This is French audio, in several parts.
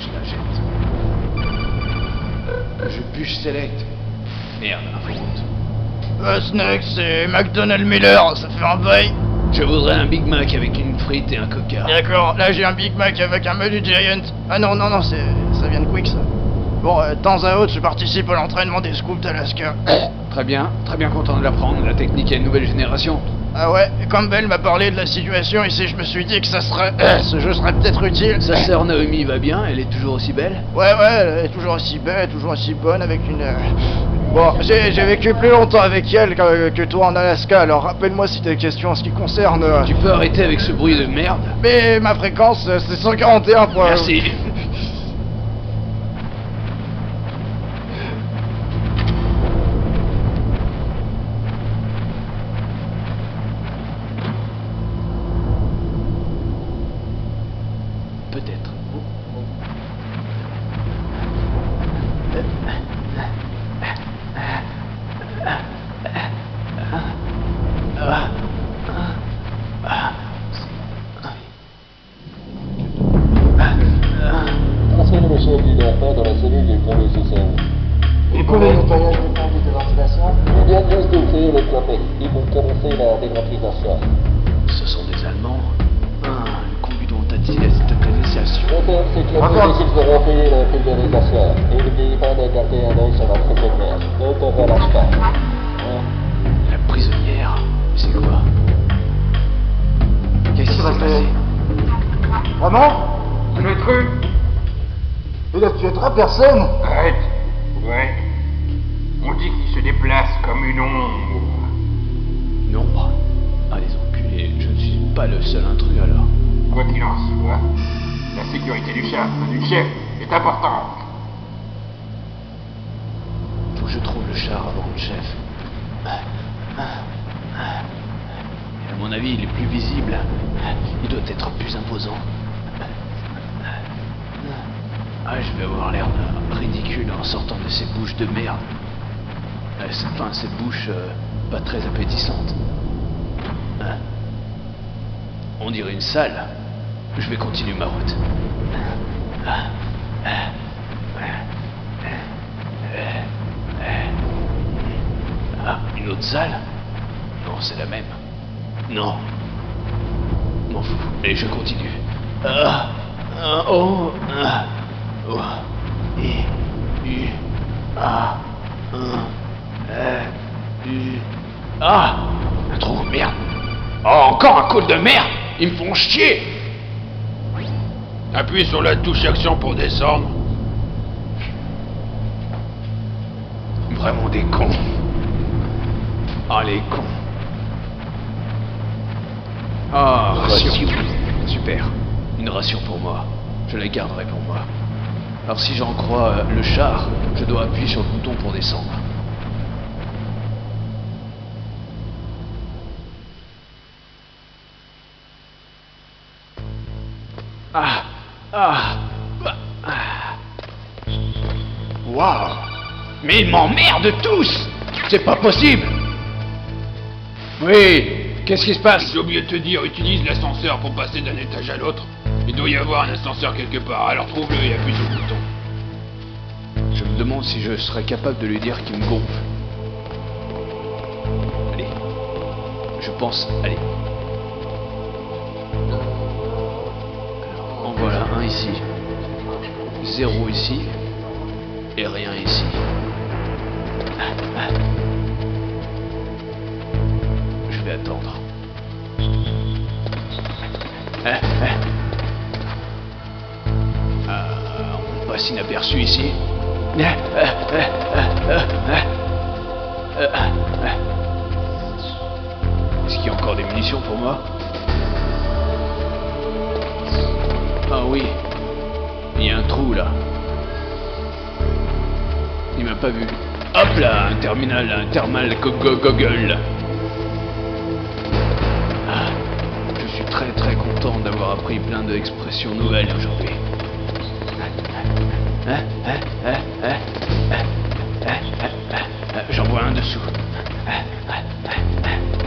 je la jette. Je bûche select. Merde, un faute. Snake, c'est McDonald Miller, ça fait un bail. Je voudrais un Big Mac avec une frite et un coca. D'accord, là j'ai un Big Mac avec un menu Giant. Ah non, ça vient de Quick ça. Bon, de temps à autre, je participe à l'entraînement des scouts d'Alaska. Très bien content de l'apprendre. La technique est une nouvelle génération. Ah ouais, et Campbell m'a parlé de la situation ici, je me suis dit que ça serait... ce jeu serait peut-être utile. Sa sœur Naomi va bien, elle est toujours aussi belle. Ouais, elle est toujours aussi belle, toujours aussi bonne avec une... Bon, j'ai vécu plus longtemps avec elle que toi en Alaska, alors rappelle-moi si t'as des questions en ce qui concerne... Tu peux arrêter avec ce bruit de merde? Mais ma fréquence, c'est 141 points. Merci. Peut-être. Transférez le chef du DRP dans la cellule du plan nécessaire. Vous pouvez nettoyer les conduits de ventilation? Il vient juste d'ouvrir le clapet. Ils vont commencer la déventilation. Ce sont des Allemands. Le conduit de ventilation. L'auteur s'est clairement qu'ils auront payé la pulvérisation. Et n'oubliez pas de garder un œil sur la prisonnière. Ne te relâche pas. La prisonnière? C'est quoi? Qu'est-ce qui s'est passé? Vraiment? Tu l'as cru? Il a tué 3 personnes? Arrête. Ouais. On dit qu'il se déplace comme une ombre. Nombre. Ah les enculés, je ne suis pas le seul intrus alors. Quoi qu'il en soit, la sécurité du chef est importante. Faut que je trouve le char avant le chef. À mon avis, il est plus visible. Il doit être plus imposant. Je vais avoir l'air ridicule en sortant de ces bouches de merde. Ces bouches pas très appétissantes. On dirait une salle. Je vais continuer ma route. Une autre salle? Non, c'est la même. Non. M'en fous. Et je continue. Un trou, merde. Encore un code de merde. Ils me font chier. Appuie sur la touche action pour descendre. Vraiment des cons. Les cons. Ration. Super. Une ration pour moi. Je la garderai pour moi. Alors si j'en crois le char, je dois appuyer sur le bouton pour descendre. Waouh! Mais ils m'emmerdent tous! C'est pas possible! Oui, qu'est-ce qui se passe? J'ai oublié de te dire, utilise l'ascenseur pour passer d'un étage à l'autre. Il doit y avoir un ascenseur quelque part, alors trouve-le et appuie sur le bouton. Je me demande si je serais capable de lui dire qu'il me gonfle. Allez. Je pense, allez. Alors, en voilà un ici. 0 ici. Et rien ici. Je vais attendre. On passe inaperçu ici. Est-ce qu'il y a encore des munitions pour moi? Ah oui. Il y a un trou là. Il m'a pas vu. Hop là, un thermal goggle. Je suis très content d'avoir appris plein d'expressions nouvelles aujourd'hui. J'en vois un dessous.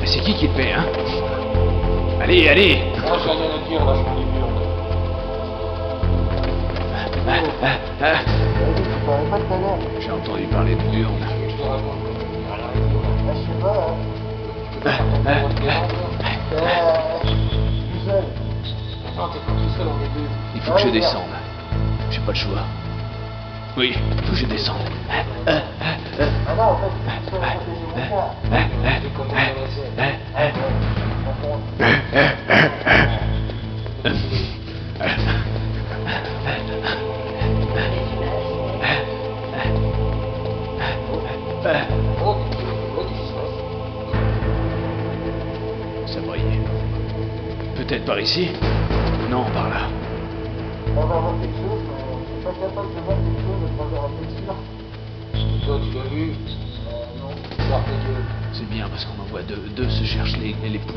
Mais c'est qui le fait, hein? Allez! Moi, j'ai rien à dire, lâche mon Tu parlais pas tout à l'heure. J'ai entendu parler de l'urne. Je te raconte. Alors, Ah, je sais pas, hein. Tout seul. non, t'es pas tout seul, on est deux. Il faut que je descende. J'ai pas le choix. Oui, il faut que je descende. Ah non, en fait, je suis seul à protéger mon frère. T'es comme dans la scène. Ah, ouais. Oh, qu'est-ce qui se passe? Ça brille. Peut-être par ici? Non, par là. On va voir quelque chose, mais je suis pas capable de voir quelque chose de travers la texture. Toi, tu l'as vu? Non. Garde tes gueules. C'est bien parce qu'on en voit deux. Deux se cherchent les poux.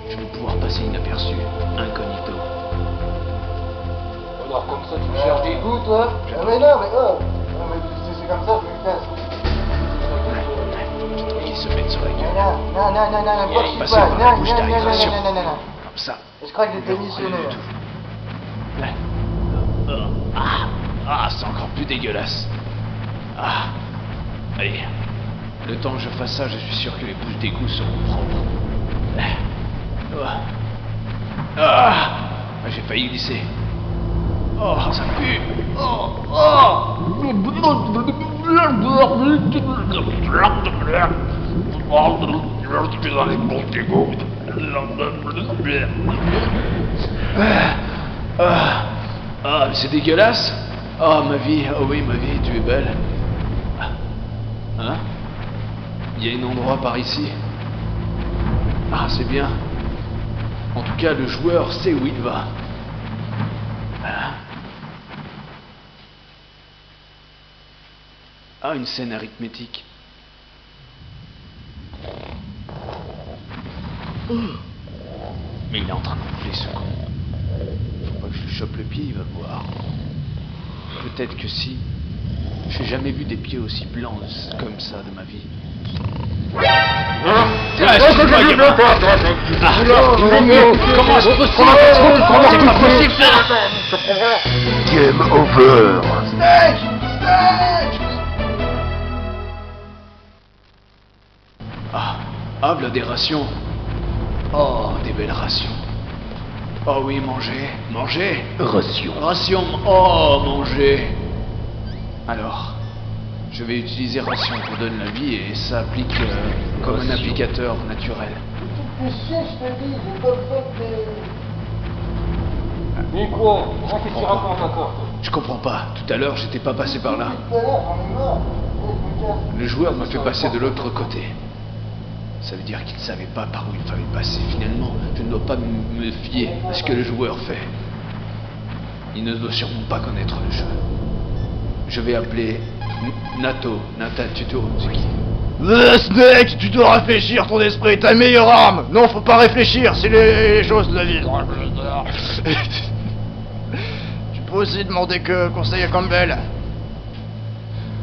Je vais pouvoir passer inaperçu. Incognito. Alors, comme ça, tu me cherches des coups, toi? Ah mais non, mais oh non, mais c'est comme ça, je me casse. Qui se mettent sur la gueule. Non, n'importe Passez quoi. par la bouche Non. d'aération. Comme ça. Je crois que j'ai Rien démissionné. du tout. C'est encore plus dégueulasse. Allez. Le temps que je fasse ça, je suis sûr que les bouches d'égout seront propres. J'ai failli glisser. Oh, ça pue. Mais c'est dégueulasse. Ma vie, oh oui, ma vie, tu es belle. Hein? Il y a un endroit par ici. C'est bien. En tout cas, le joueur sait où il va. Une scène arithmétique. Mais il est en train d'enfler ce con. Faut pas que je lui chope le pied, il va voir. Peut-être que si. J'ai jamais vu des pieds aussi blancs comme ça de ma vie. Comment c'est possible? C'est pas possible! Game over. V'là des rations. Des belles rations. Oui, manger. Ration, manger. Alors, je vais utiliser ration pour donner la vie et ça applique comme un applicateur naturel. Fais chier, je te dis, j'ai pas fait de... Mais quoi? Qu'est-ce que tu racontes encore? Je comprends pas. Tout à l'heure, j'étais pas passé par là. Tout à l'heure, j'en ai marre. Je me casse. Le joueur m'a fait passer de l'autre côté. Ça veut dire qu'il ne savait pas par où il fallait passer. Finalement, je ne dois pas me fier à ce que le joueur fait. Il ne doit sûrement pas connaître le jeu. Je vais appeler Nata Tuto. C'est qui? Snake, tu dois réfléchir, ton esprit est ta meilleure arme. Non, faut pas réfléchir, c'est les choses de la vie. Tu peux aussi demander conseil à Campbell.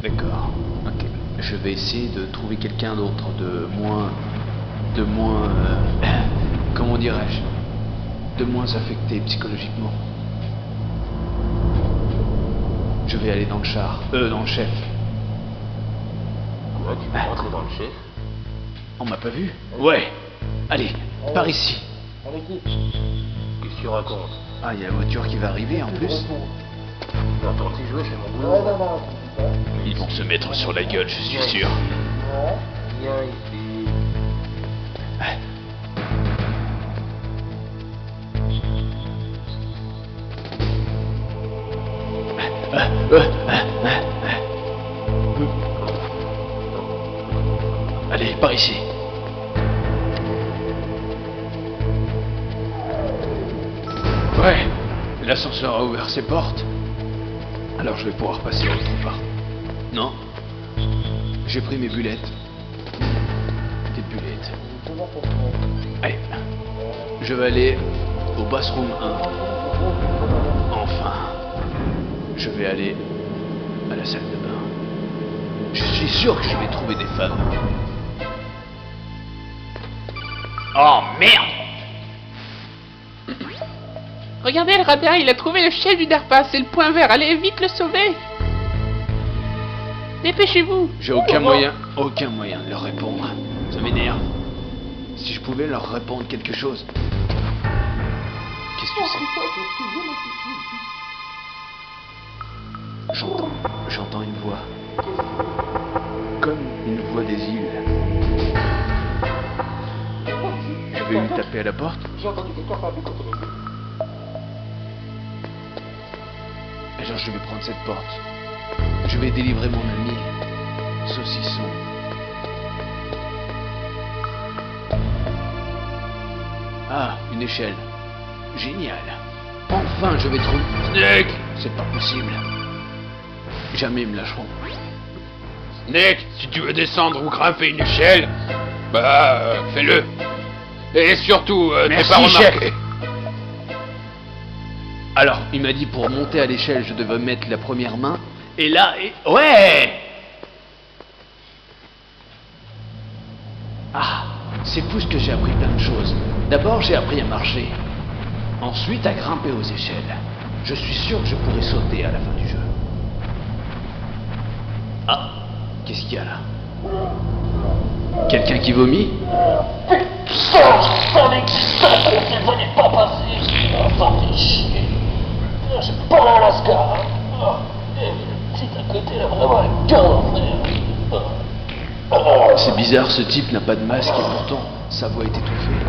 D'accord. Ok. Je vais essayer de trouver quelqu'un d'autre de moins, comment dirais-je, de moins affecté psychologiquement. Je vais aller dans le char, dans le chef. Quoi? Tu peux rentrer dans le chef? On m'a pas vu? Ouais. Allez, par ici. Avec qui? Qu'est-ce que tu racontes? Il y a la voiture qui va arriver en plus. Attends, tu jouais, c'est mon Ouais, boulot. non, tu dis pas. Ils vont se mettre sur la gueule, je suis sûr. Ouais. Viens ici. Allez, par ici. Ouais, l'ascenseur a ouvert ses portes. Alors je vais pouvoir passer autre part. Non, j'ai pris mes bulettes. Des bulettes. Allez, je vais aller au bathroom 1. Enfin, je vais aller à la salle de bain. Je suis sûr que je vais trouver des femmes. Oh merde! Regardez le radar, il a trouvé le chef du DARPA, c'est le point vert, allez vite le sauver. Dépêchez-vous. J'ai aucun moyen de leur répondre. Ça m'énerve. Si je pouvais leur répondre quelque chose. Qu'est-ce que c'est? J'entends une voix. Comme une voix des îles. Je vais lui taper à la porte. J'ai entendu quelqu'un parler contre nous. Alors je vais prendre cette porte. Je vais délivrer mon ami, Saucisson. Ah, une échelle. Génial. Enfin, je vais trouver... Snake! C'est pas possible. Jamais ils me lâcheront. Snake, si tu veux descendre ou grimper une échelle, fais-le. Et surtout, fais pas remarquer. Alors, il m'a dit pour monter à l'échelle, je devais mettre la première main. Et là, ouais! Ah, c'est fou ce que j'ai appris plein de choses. D'abord, j'ai appris à marcher. Ensuite, à grimper aux échelles. Je suis sûr que je pourrai sauter à la fin du jeu. Ah, qu'est-ce qu'il y a là? Quelqu'un qui vomit? Putain, je savais que ça ne venait pas passer. Ça fait chier. J'ai pas l'Alaska. Et le petit à côté, là, vraiment, un gars, frère. C'est bizarre, ce type n'a pas de masque et pourtant, sa voix est étouffée.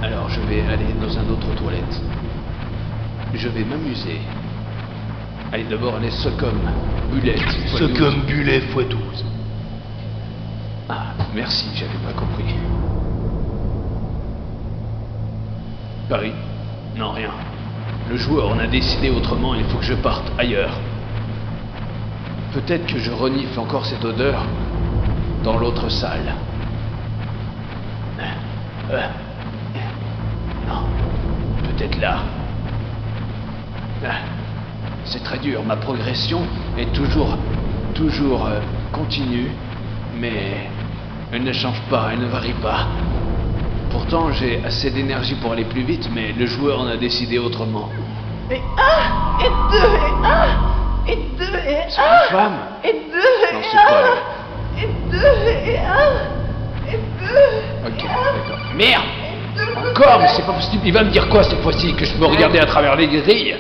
Alors, je vais aller dans un autre toilette. Je vais m'amuser. Allez, d'abord, les Socom Bullet. Socom Bullet x12. Ah, merci, j'avais pas compris. Paris? Non, rien. Le joueur en a décidé autrement, il faut que je parte ailleurs. Peut-être que je renifle encore cette odeur dans l'autre salle. Non, peut-être là. C'est très dur, ma progression est toujours continue, mais elle ne change pas, elle ne varie pas. Pourtant, j'ai assez d'énergie pour aller plus vite, mais le joueur en a décidé autrement. Et un, et deux, et un, et deux, et C'est un, une femme? et deux, Non, et c'est pas un, et deux, et un, et deux. Ok, d'accord. Merde! Encore, mais c'est pas possible. Il va me dire quoi cette fois-ci? Que je peux regarder à travers les grilles?